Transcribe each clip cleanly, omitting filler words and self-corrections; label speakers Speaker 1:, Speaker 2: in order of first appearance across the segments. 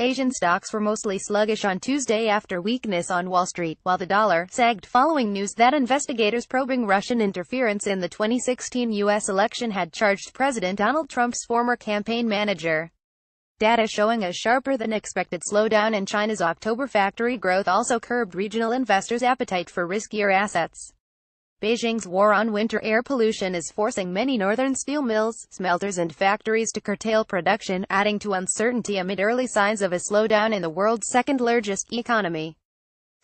Speaker 1: Asian stocks were mostly sluggish on Tuesday after weakness on Wall Street, while the dollar sagged following news that investigators probing Russian interference in the 2016 U.S. election had charged President Donald Trump's former campaign manager. Data showing a sharper-than-expected slowdown in China's October factory growth also curbed regional investors' appetite for riskier assets. Beijing's war on winter air pollution is forcing many northern steel mills, smelters and factories to curtail production, adding to uncertainty amid early signs of a slowdown in the world's second-largest economy.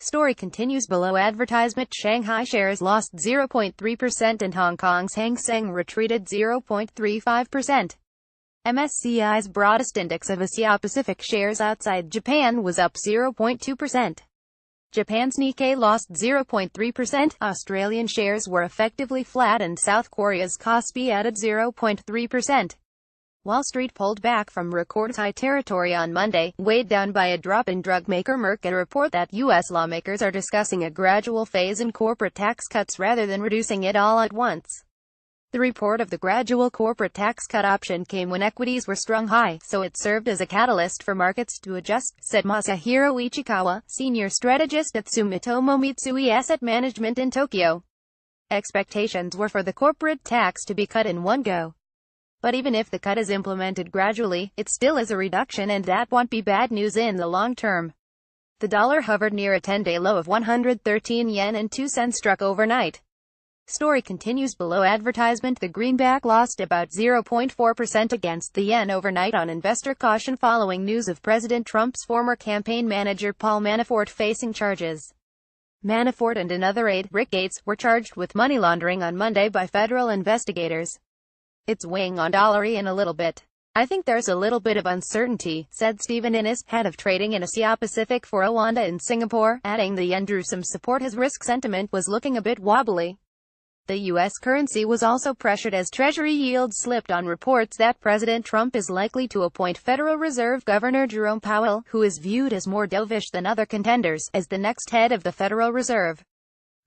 Speaker 1: Story continues below advertisement. Shanghai shares lost 0.3% and Hong Kong's Hang Seng retreated 0.35%. MSCI's broadest index of Asia-Pacific shares outside Japan was up 0.2%. Japan's Nikkei lost 0.3%, Australian shares were effectively flat and South Korea's Kospi added 0.3%. Wall Street pulled back from record-high territory on Monday, weighed down by a drop in drug maker Merck and a report that U.S. lawmakers are discussing a gradual phase in corporate tax cuts rather than reducing it all at once. The report of the gradual corporate tax cut option came when equities were strung high, so it served as a catalyst for markets to adjust, said Masahiro Ichikawa, senior strategist at Sumitomo Mitsui Asset Management in Tokyo. Expectations were for the corporate tax to be cut in one go. But even if the cut is implemented gradually, it still is a reduction and that won't be bad news in the long term. The dollar hovered near a 10-day low of 113 yen and 2 cents struck overnight. Story continues below advertisement. The greenback lost about 0.4% against the yen overnight on investor caution following news of President Trump's former campaign manager Paul Manafort facing charges. Manafort and another aide, Rick Gates, were charged with money laundering on Monday by federal investigators. It's weighing on dollar yen a little bit. I think there's a little bit of uncertainty, said Stephen Innes, head of trading in Asia Pacific for Owanda in Singapore, adding the yen drew some support. His risk sentiment was looking a bit wobbly. The U.S. currency was also pressured as Treasury yields slipped on reports that President Trump is likely to appoint Federal Reserve Governor Jerome Powell, who is viewed as more dovish than other contenders, as the next head of the Federal Reserve.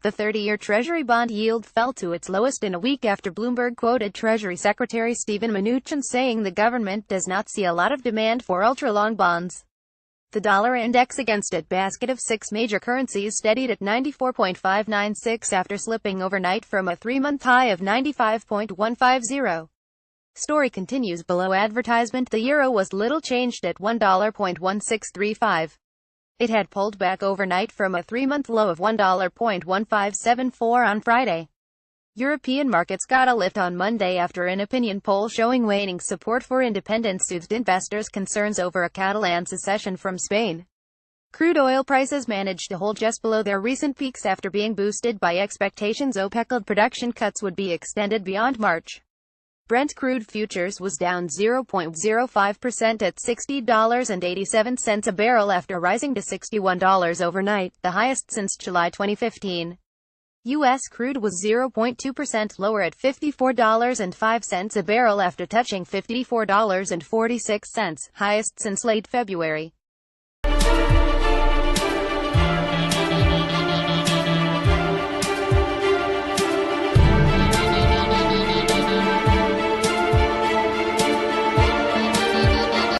Speaker 1: The 30-year Treasury bond yield fell to its lowest in a week after Bloomberg quoted Treasury Secretary Steven Mnuchin saying the government does not see a lot of demand for ultra-long bonds. The dollar index against a basket of 6 major currencies steadied at 94.596 after slipping overnight from a 3-month high of 95.150. Story continues below advertisement. The euro was little changed at $1.1635. It had pulled back overnight from a 3-month low of $1.1574 on Friday. European markets got a lift on Monday after an opinion poll showing waning support for independence soothed investors' concerns over a Catalan secession from Spain. Crude oil prices managed to hold just below their recent peaks after being boosted by expectations OPEC production cuts would be extended beyond March. Brent crude futures was down 0.05% at $60.87 a barrel after rising to $61 overnight, the highest since July 2015. U.S. crude was 0.2% lower at $54.05 a barrel after touching $54.46, highest since late February.